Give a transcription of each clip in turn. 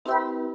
Welcome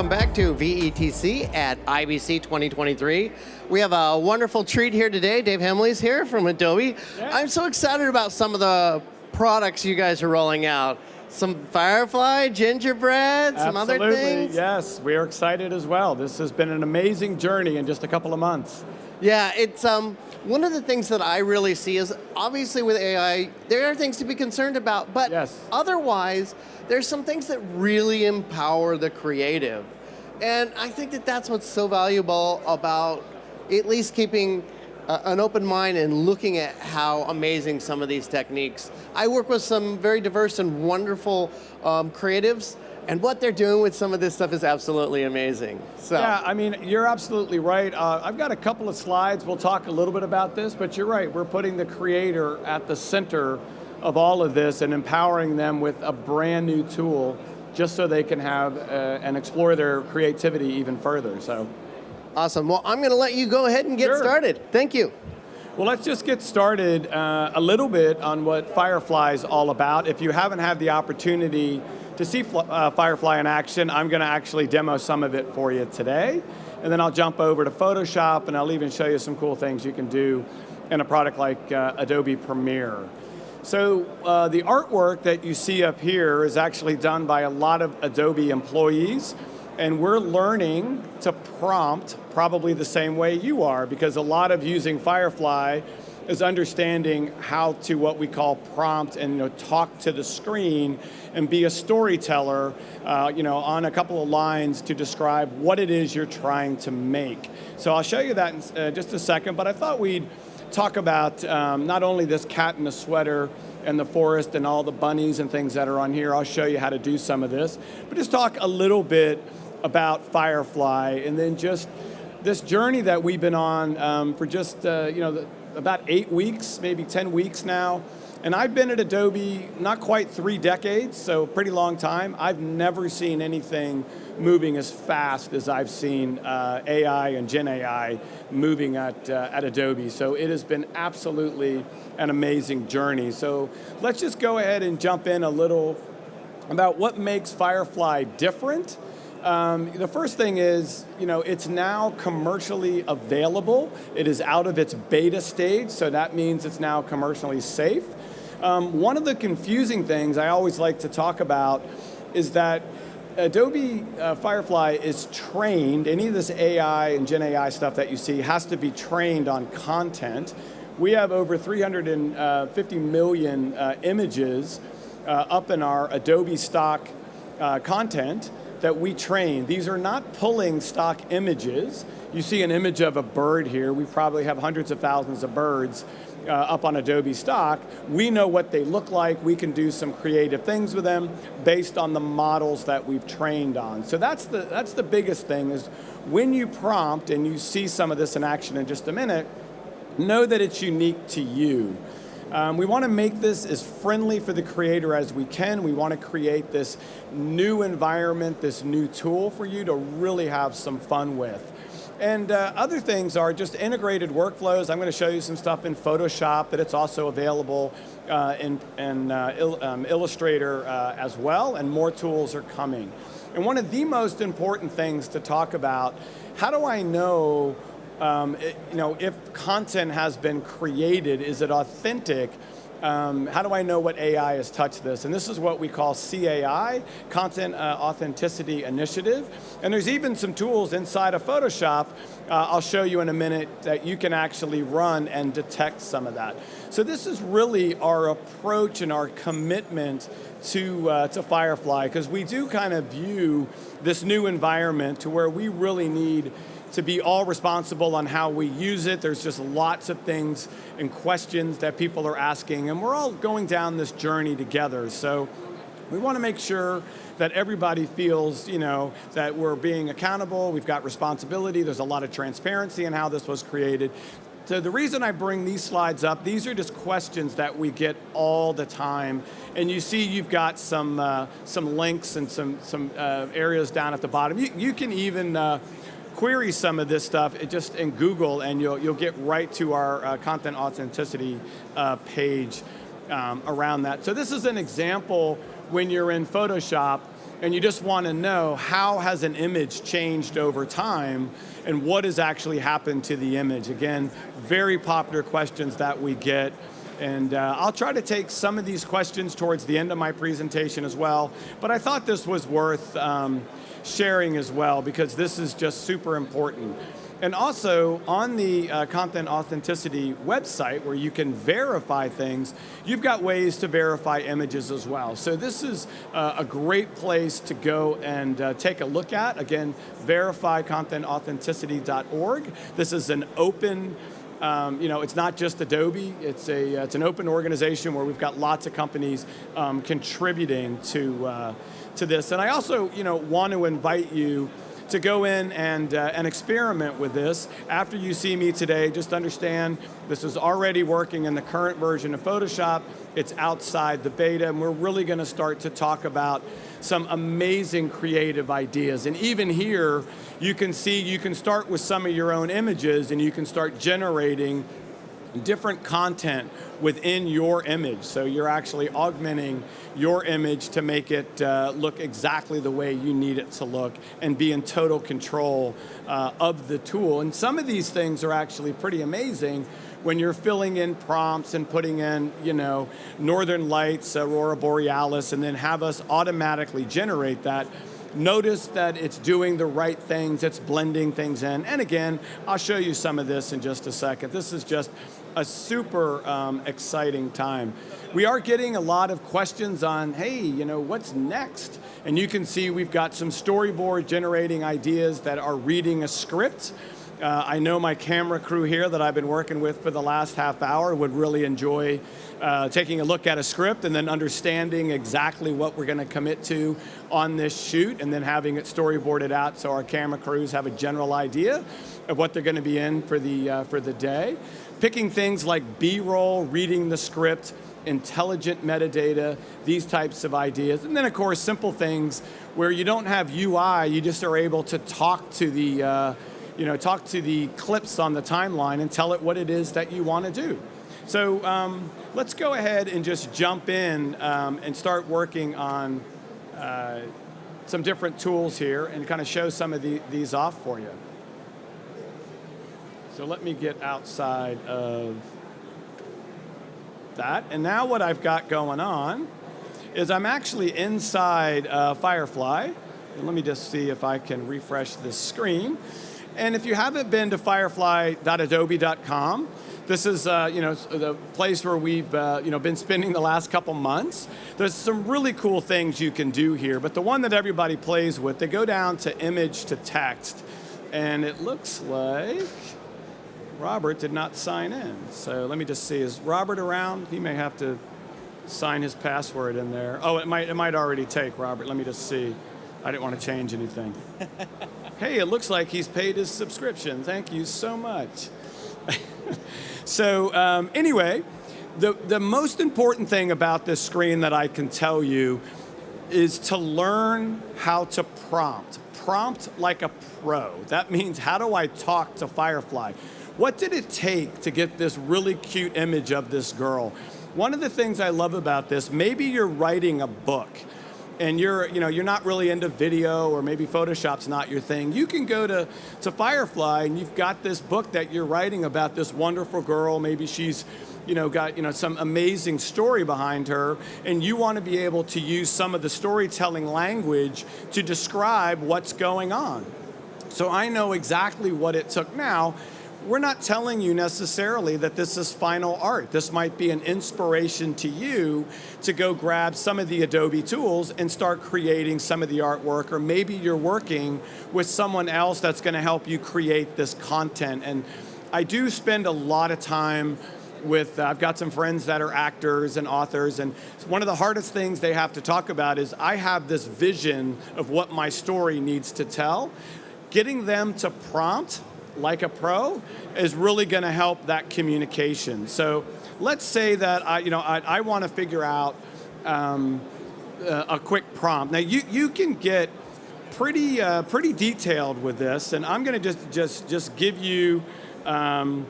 back to vETC at IBC2023. We have a wonderful treat here today. Dave Hemley's here from Adobe. Yeah. I'm so excited about some of the products you guys are rolling out. Some Firefly, gingerbread, some other things. Yes, we are excited as well. This has been an amazing journey in just a couple of months. Yeah, it's one of the things that I really see is obviously with AI, there are things to be concerned about, but otherwise, there's some things that really empower the creative. And I think that that's what's so valuable about at least keeping an open mind and looking at how amazing some of these techniques. I work with some very diverse and wonderful creatives, and what they're doing with some of this stuff is absolutely amazing. So. Yeah, I mean, you're absolutely right. I've got a couple of slides. We'll talk a little bit about this, but you're right. We're putting the creator at the center of all of this and empowering them with a brand new tool just so they can have and explore their creativity even further. So, awesome. Well, I'm going to let you go ahead and get started. Thank you. Well, let's just get started a little bit on what Firefly is all about. If you haven't had the opportunity to see Firefly in action, I'm going to actually demo some of it for you today. And then I'll jump over to Photoshop, and I'll even show you some cool things you can do in a product like Adobe Premiere. So the artwork that you see up here is actually done by a lot of Adobe employees, and we're learning to prompt probably the same way you are, because a lot of using Firefly is understanding how to what we call prompt and talk to the screen and be a storyteller on a couple of lines to describe what it is you're trying to make. So I'll show you that in just a second, but I thought we'd talk about not only this cat in a sweater and the forest and all the bunnies and things that are on here. I'll show you how to do some of this, but just talk a little bit about Firefly and then just this journey that we've been on for just about 8 weeks, maybe 10 weeks now. And I've been at Adobe not quite 3 decades, so pretty long time. I've never seen anything moving as fast as I've seen AI and Gen AI moving at Adobe. So it has been absolutely an amazing journey. So let's just go ahead and jump in a little about what makes Firefly different. The first thing is, it's now commercially available. It is out of its beta stage, so that means it's now commercially safe. One of the confusing things I always like to talk about is that Adobe Firefly is trained, any of this AI and Gen AI stuff that you see has to be trained on content. We have over 350 million images up in our Adobe stock content that we train. These are not pulling stock images. You see an image of a bird here. We probably have hundreds of thousands of birds up on Adobe stock. We know what they look like. We can do some creative things with them based on the models that we've trained on. So that's the biggest thing is when you prompt, and you see some of this in action in just a minute, know that it's unique to you. We want to make this as friendly for the creator as we can. We want to create this new environment, this new tool for you to really have some fun with. And other things are just integrated workflows. I'm going to show you some stuff in Photoshop, but it's also available in Illustrator as well, and more tools are coming. And one of the most important things to talk about, how do I know if content has been created, is it authentic? How do I know what AI has touched this? And this is what we call CAI, Content Authenticity Initiative. And there's even some tools inside of Photoshop, I'll show you in a minute, that you can actually run and detect some of that. So this is really our approach and our commitment to Firefly, because we do kind of view this new environment to where we really need to be all responsible on how we use it. There's just lots of things and questions that people are asking, and we're all going down this journey together. So we want to make sure that everybody feels, that we're being accountable, we've got responsibility, there's a lot of transparency in how this was created. So the reason I bring these slides up, these are just questions that we get all the time. And you see you've got some links and some areas down at the bottom. You can even query some of this stuff just in Google, and you'll get right to our content authenticity page around that. So this is an example when you're in Photoshop and you just want to know how has an image changed over time and what has actually happened to the image. Again, very popular questions that we get. And I'll try to take some of these questions towards the end of my presentation as well. But I thought this was worth sharing as well, because this is just super important. And also, on the Content Authenticity website, where you can verify things, you've got ways to verify images as well. So this is a great place to go and take a look at. Again, verifycontentauthenticity.org. This is an open, it's not just Adobe. It's an open organization where we've got lots of companies contributing to this. And I also, want to invite you to go in and experiment with this. After you see me today, just understand this is already working in the current version of Photoshop. It's outside the beta, and we're really going to start to talk about some amazing creative ideas. And even here, you can see you can start with some of your own images, and you can start generating different content within your image. So you're actually augmenting your image to make it look exactly the way you need it to look and be in total control of the tool. And some of these things are actually pretty amazing when you're filling in prompts and putting in, Northern Lights, Aurora Borealis, and then have us automatically generate that. Notice that it's doing the right things, it's blending things in. And again, I'll show you some of this in just a second. This is just a super exciting time. We are getting a lot of questions on, hey, what's next? And you can see we've got some storyboard generating ideas that are reading a script. I know my camera crew here that I've been working with for the last half hour would really enjoy taking a look at a script and then understanding exactly what we're going to commit to on this shoot, and then having it storyboarded out so our camera crews have a general idea of what they're going to be in for the day. Picking things like B-roll, reading the script, intelligent metadata, these types of ideas. And then, of course, simple things where you don't have UI, you just are able to talk to the clips on the timeline and tell it what it is that you want to do. So let's go ahead and just jump in and start working on some different tools here and kind of show some of these off for you. So let me get outside of that. And now what I've got going on is I'm actually inside Firefly. And let me just see if I can refresh this screen. And if you haven't been to firefly.adobe.com, this is the place where we've been spending the last couple months. There's some really cool things you can do here, but the one that everybody plays with, they go down to image to text, and it looks like Robert did not sign in. So let me just see, is Robert around? He may have to sign his password in there. Oh, it might already take, Robert. Let me just see. I didn't want to change anything. Hey, it looks like he's paid his subscription. Thank you so much. So anyway, the most important thing about this screen that I can tell you is to learn how to prompt. Prompt like a pro. That means, how do I talk to Firefly? What did it take to get this really cute image of this girl? One of the things I love about this, maybe you're writing a book and you're not really into video, or maybe Photoshop's not your thing. You can go to Firefly and you've got this book that you're writing about this wonderful girl. Maybe she's got some amazing story behind her, and you want to be able to use some of the storytelling language to describe what's going on. So I know exactly what it took. Now, we're not telling you necessarily that this is final art. This might be an inspiration to you to go grab some of the Adobe tools and start creating some of the artwork, or maybe you're working with someone else that's going to help you create this content. And I do spend a lot of time with, I've got some friends that are actors and authors, and one of the hardest things they have to talk about is, I have this vision of what my story needs to tell. Getting them to prompt like a pro is really going to help that communication. So let's say that I want to figure out a quick prompt. Now you can get pretty detailed with this, and I'm going to just give you a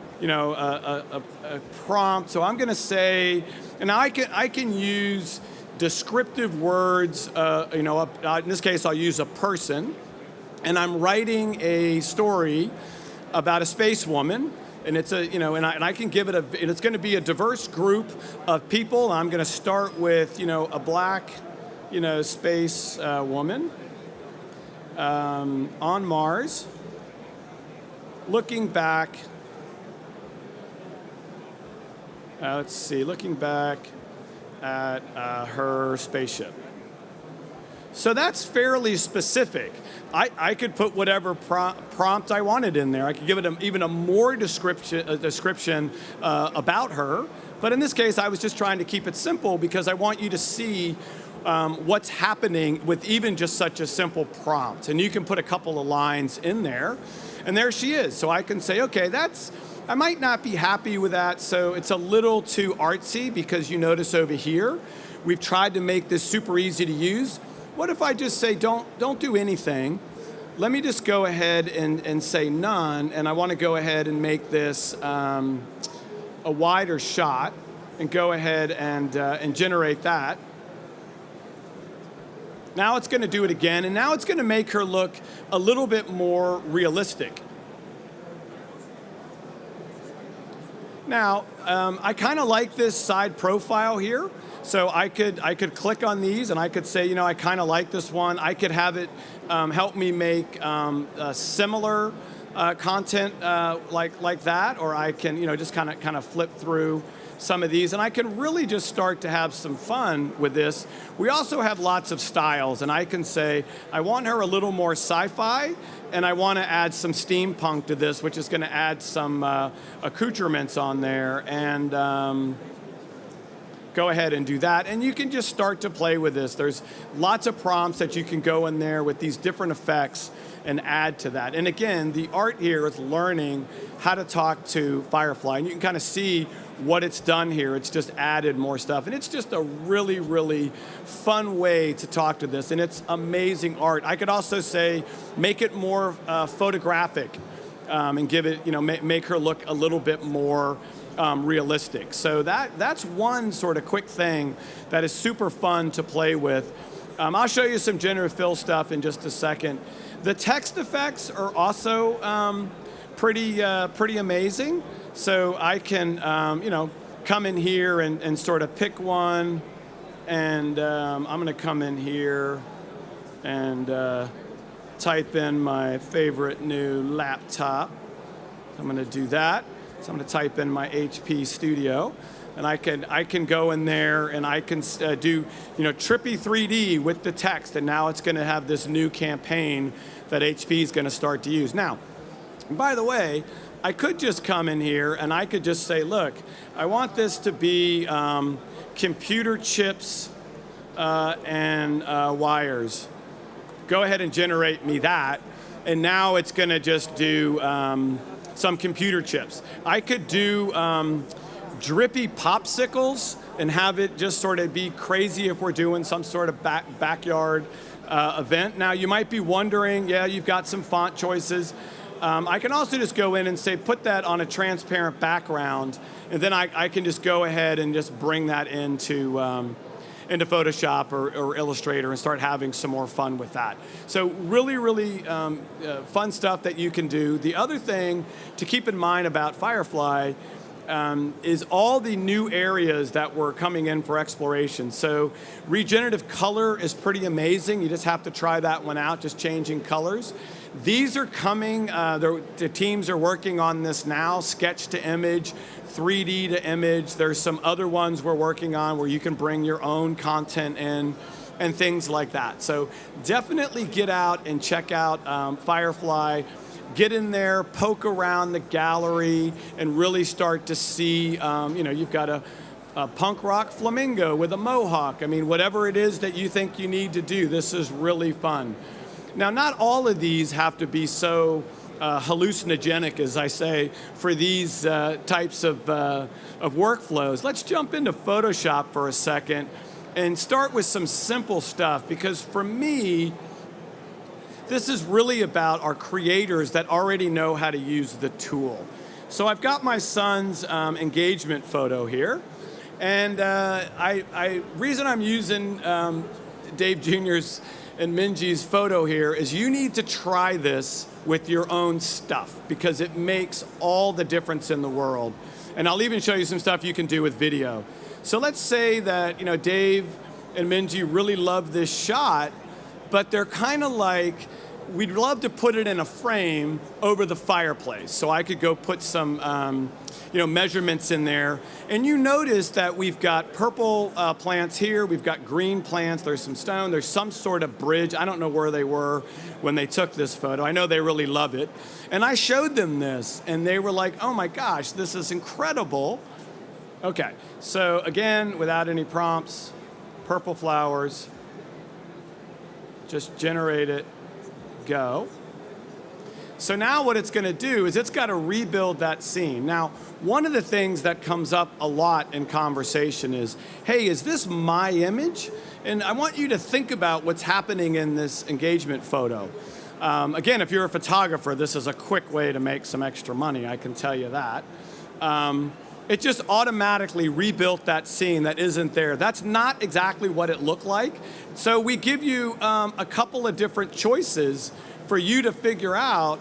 prompt. So I'm going to say, and I can use descriptive words. In this case, I'll use a person, and I'm writing a story about a space woman. And it's and I can give it and it's going to be a diverse group of people. I'm going to start with a black space woman on Mars, looking back. Looking back at her spaceship. So that's fairly specific. I could put whatever prompt I wanted in there. I could give it even a more description about her. But in this case, I was just trying to keep it simple because I want you to see what's happening with even just such a simple prompt. And you can put a couple of lines in there, and there she is. So I can say, okay, I might not be happy with that, so it's a little too artsy because you notice over here, we've tried to make this super easy to use. What if I just say, don't do anything? Let me just go ahead and say none, and I want to go ahead and make this a wider shot, and go ahead and generate that. Now it's going to do it again, and now it's going to make her look a little bit more realistic. Now, I kind of like this side profile here. So I could click on these and I could say, I kind of like this one. I could have it help me make similar content like that, or I can just kind of flip through some of these, and I can really just start to have some fun with this. We also have lots of styles, and I can say I want her a little more sci-fi, and I want to add some steampunk to this, which is going to add some accoutrements on there, and go ahead and do that. And you can just start to play with this. There's lots of prompts that you can go in there with these different effects and add to that. And again, the art here is learning how to talk to Firefly. And you can kind of see what it's done here. It's just added more stuff. And it's just a really, really fun way to talk to this. And it's amazing art. I could also say, make it more photographic and give it, make her look a little bit more realistic. So that's one sort of quick thing that is super fun to play with. I'll show you some generative fill stuff in just a second. The text effects are also pretty amazing. So I can come in here and sort of pick one, and I'm going to come in here and type in my favorite new laptop. I'm going to do that. So I'm going to type in my HP Studio, and I can go in there and I can do trippy 3D with the text, and now it's going to have this new campaign that HP is going to start to use. Now, by the way, I could just come in here and I could just say, look, I want this to be computer chips and wires. Go ahead and generate me that, and now it's going to just do some computer chips. I could do drippy popsicles and have it just sort of be crazy if we're doing some sort of backyard event. Now you might be wondering, yeah, you've got some font choices. I can also just go in and say, put that on a transparent background, and then I can just go ahead and just bring that into Photoshop or Illustrator and start having some more fun with that. So really, really fun stuff that you can do. The other thing to keep in mind about Firefly is all the new areas that were coming in for exploration. So regenerative color is pretty amazing. You just have to try that one out, just changing colors. These are coming, the teams are working on this now, sketch to image, 3D to image. There's some other ones we're working on where you can bring your own content in and things like that. So definitely get out and check out Firefly. Get in there, poke around the gallery, and really start to see, you've got a punk rock flamingo with a mohawk. I mean, whatever it is that you think you need to do, this is really fun. Now, not all of these have to be so hallucinogenic, as I say, for these types of workflows. Let's jump into Photoshop for a second and start with some simple stuff, because for me, this is really about our creators that already know how to use the tool. So I've got my son's engagement photo here, and reason I'm using Dave Jr.'s and Minji's photo here is you need to try this with your own stuff, because it makes all the difference in the world. And I'll even show you some stuff you can do with video. So let's say that Dave and Minji really love this shot, but they're kind of like, we'd love to put it in a frame over the fireplace. So I could go put some measurements in there. And you notice that we've got purple plants here, we've got green plants, there's some stone, there's some sort of bridge. I don't know where they were when they took this photo. I know they really love it. And I showed them this, and they were like, oh my gosh, this is incredible. Okay, so again, without any prompts, purple flowers, just generate it, go. So now what it's going to do is it's got to rebuild that scene. Now, one of the things that comes up a lot in conversation is, hey, is this my image? And I want you to think about what's happening in this engagement photo. Again, if you're a photographer, this is a quick way to make some extra money, I can tell you that. It just automatically rebuilt that scene that isn't there. That's not exactly what it looked like. So we give you a couple of different choices for you to figure out,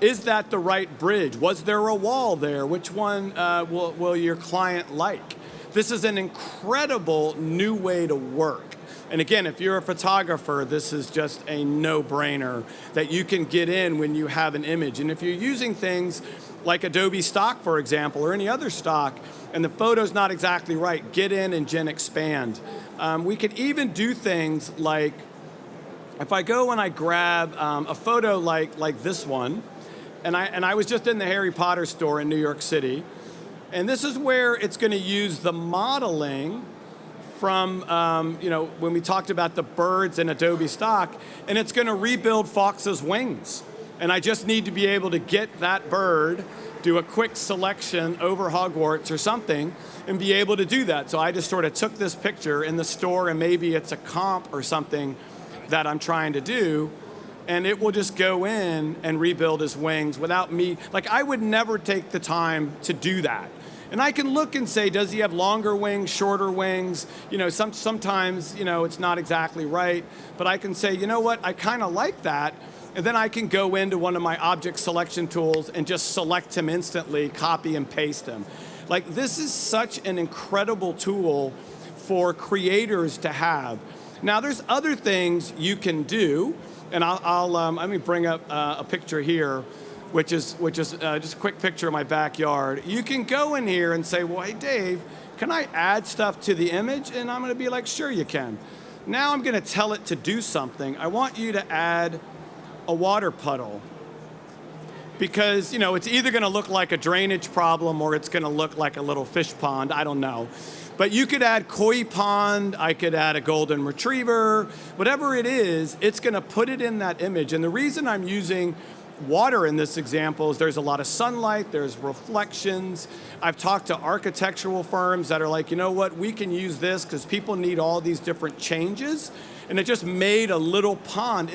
is that the right bridge? Was there a wall there? Which one will your client like? This is an incredible new way to work. And again, if you're a photographer, this is just a no-brainer that you can get in when you have an image. And if you're using things like Adobe stock, for example, or any other stock, and the photo's not exactly right, get in and Gen expand. We could even do things like, if I go and I grab a photo like this one, and I was just in the Harry Potter store in New York City, and this is where it's going to use the modeling from when we talked about the birds in Adobe stock, and it's going to rebuild Fox's wings. And I just need to be able to get that bird, do a quick selection over Hogwarts or something, and be able to do that. So I just sort of took this picture in the store, and maybe it's a comp or something that I'm trying to do, and it will just go in and rebuild his wings without me. Like, I would never take the time to do that. And I can look and say, does he have longer wings, shorter wings? Sometimes, it's not exactly right, but I can say, you know what, I kind of like that. And then I can go into one of my object selection tools and just select him instantly, copy and paste him. Like, this is such an incredible tool for creators to have. Now, there's other things you can do, and let me bring up a picture here, which is just a quick picture of my backyard. You can go in here and say, well, hey, Dave, can I add stuff to the image? And I'm going to be like, sure, you can. Now I'm going to tell it to do something. I want you to add a water puddle, because it's either going to look like a drainage problem or it's going to look like a little fish pond. I don't know. But you could add koi pond, I could add a golden retriever, whatever it is, it's going to put it in that image. And the reason I'm using water in this example is there's a lot of sunlight, there's reflections. I've talked to architectural firms that are like, you know what, we can use this because people need all these different changes. And it just made a little pond.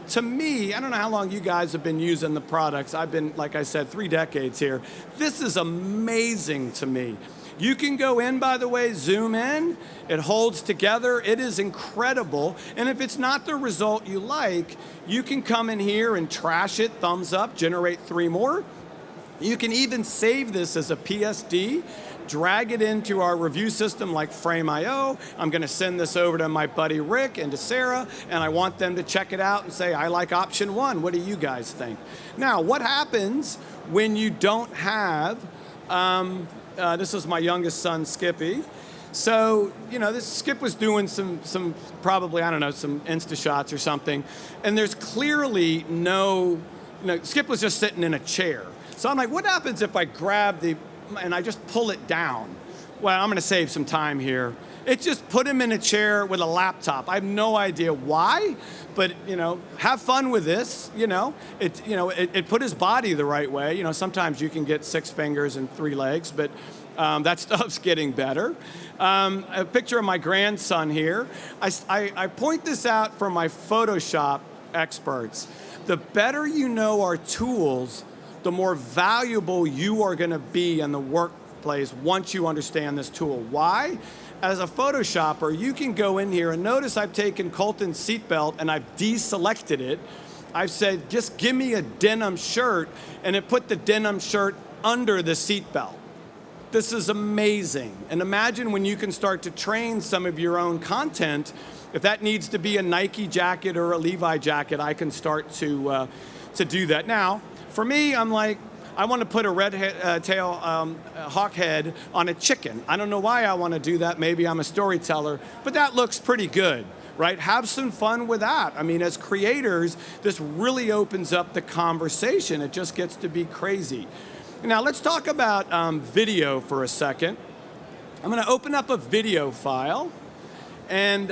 To me, I don't know how long you guys have been using the products. I've been, like I said, 3 decades here. This is amazing to me. You can go in, by the way, zoom in. It holds together. It is incredible. And if it's not the result you like, you can come in here and trash it, thumbs up, generate 3 more. You can even save this as a PSD, drag it into our review system like Frame.io. I'm going to send this over to my buddy Rick and to Sarah, and I want them to check it out and say, I like option 1. What do you guys think? Now, what happens when you don't have, this is my youngest son, Skippy. So, this Skip was doing some probably, I don't know, some Insta shots or something, and there's clearly Skip was just sitting in a chair. So I'm like, what happens if I grab and I just pull it down? well, I'm going to save some time here. It just put him in a chair with a laptop. I have no idea why, but have fun with this. It put his body the right way. Sometimes you can get 6 fingers and 3 legs, but that stuff's getting better. A picture of my grandson here. I point this out for my Photoshop experts. The better you know our tools, the more valuable you are going to be in the workplace once you understand this tool. Why? As a Photoshopper, you can go in here and notice I've taken Colton's seatbelt and I've deselected it. I've said, just give me a denim shirt, and it put the denim shirt under the seatbelt. This is amazing. And imagine when you can start to train some of your own content. If that needs to be a Nike jacket or a Levi jacket, I can start to do that. Now, for me, I'm like, I want to put a red tail hawk head on a chicken. I don't know why I want to do that. Maybe I'm a storyteller, but that looks pretty good, right? Have some fun with that. I mean, as creators, this really opens up the conversation. It just gets to be crazy. Now, let's talk about video for a second. I'm going to open up a video file, and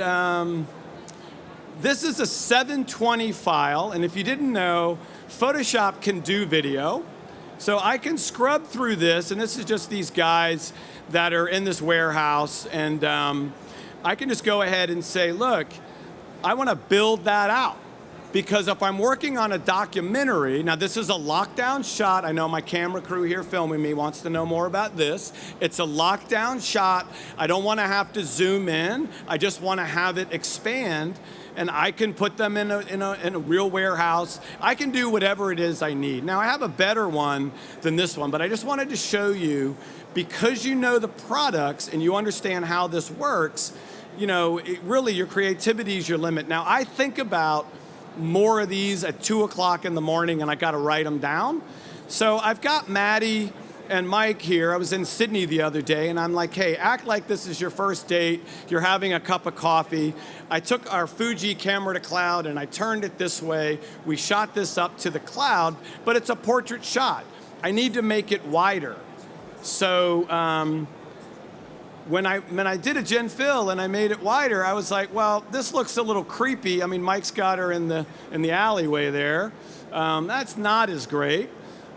this is a 720 file, and if you didn't know, Photoshop can do video. So I can scrub through this, and this is just these guys that are in this warehouse, and I can just go ahead and say, look, I want to build that out. Because if I'm working on a documentary, now this is a lockdown shot. I know my camera crew here filming me wants to know more about this. It's a lockdown shot. I don't want to have to zoom in. I just want to have it expand. And I can put them in a real warehouse. I can do whatever it is I need. Now, I have a better one than this one, but I just wanted to show you, because you know the products and you understand how this works, really your creativity is your limit. Now, I think about more of these at 2 o'clock in the morning, and I got to write them down. So I've got Maddie and Mike here. I was in Sydney the other day, and I'm like, hey, act like this is your first date. You're having a cup of coffee. I took our Fuji camera to cloud, and I turned it this way. We shot this up to the cloud, but it's a portrait shot. I need to make it wider. So when I did a Gen Fill and I made it wider, I was like, well, this looks a little creepy. I mean, Mike's got her in the alleyway there. That's not as great.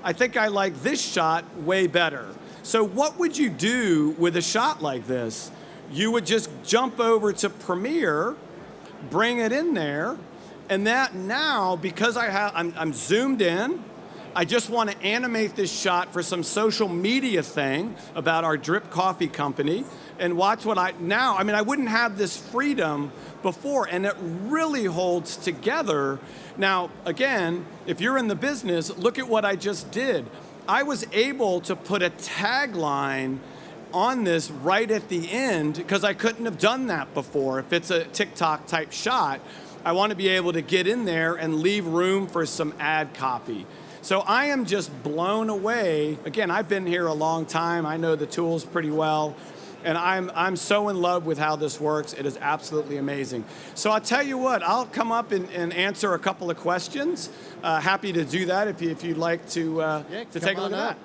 I think I like this shot way better. So what would you do with a shot like this? You would just jump over to Premiere, bring it in there, and that now, because I'm zoomed in, I just want to animate this shot for some social media thing about our drip coffee company, and watch what I wouldn't have this freedom before, and it really holds together. Now, again, if you're in the business, look at what I just did. I was able to put a tagline on this right at the end because I couldn't have done that before. If it's a TikTok type shot, I want to be able to get in there and leave room for some ad copy. So I am just blown away. Again, I've been here a long time. I know the tools pretty well. And I'm so in love with how this works. It is absolutely amazing. So I'll tell you what, I'll come up and answer a couple of questions. Happy to do that if you'd like to take a look at that.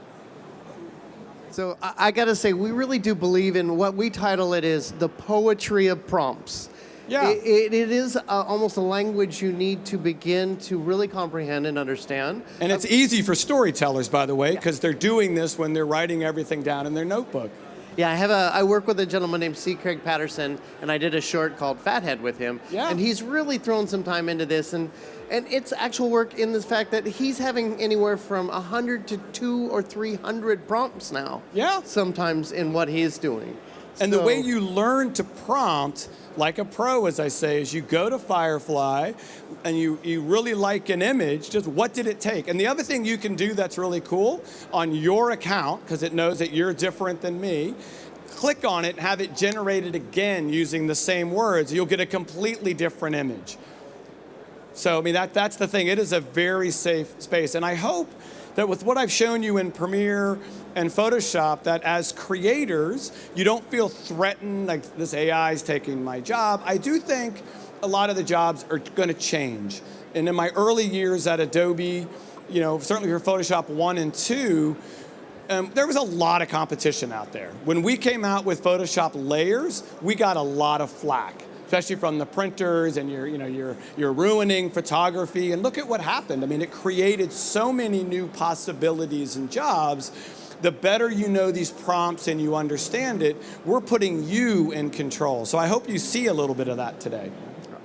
So I got to say, we really do believe in what we title it is the poetry of prompts. Yeah. It is almost a language you need to begin to really comprehend and understand. And it's easy for storytellers, by the way, because they're doing this when they're writing everything down in their notebook. Yeah, I work with a gentleman named C. Craig Patterson, and I did a short called Fathead with him. Yeah. And he's really thrown some time into this, and it's actual work in the fact that he's having anywhere from 100 to 200 or 300 prompts now. Yeah. Sometimes in what he's doing. And the way you learn to prompt, like a pro, as I say, is you go to Firefly and you really like an image, just what did it take? And the other thing you can do that's really cool on your account, because it knows that you're different than me, click on it and have it generated again using the same words. You'll get a completely different image. So, I mean, that's the thing. It is a very safe space. And I hope that with what I've shown you in Premiere and Photoshop, that as creators, you don't feel threatened, like this AI is taking my job. I do think a lot of the jobs are going to change. And in my early years at Adobe, certainly for Photoshop 1 and 2, There was a lot of competition out there. When we came out with Photoshop layers, we got a lot of flack, especially from the printers, and you're ruining photography. And look at what happened. I mean, it created so many new possibilities and jobs. The better you know these prompts and you understand it, we're putting you in control. So I hope you see a little bit of that today.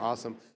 Awesome.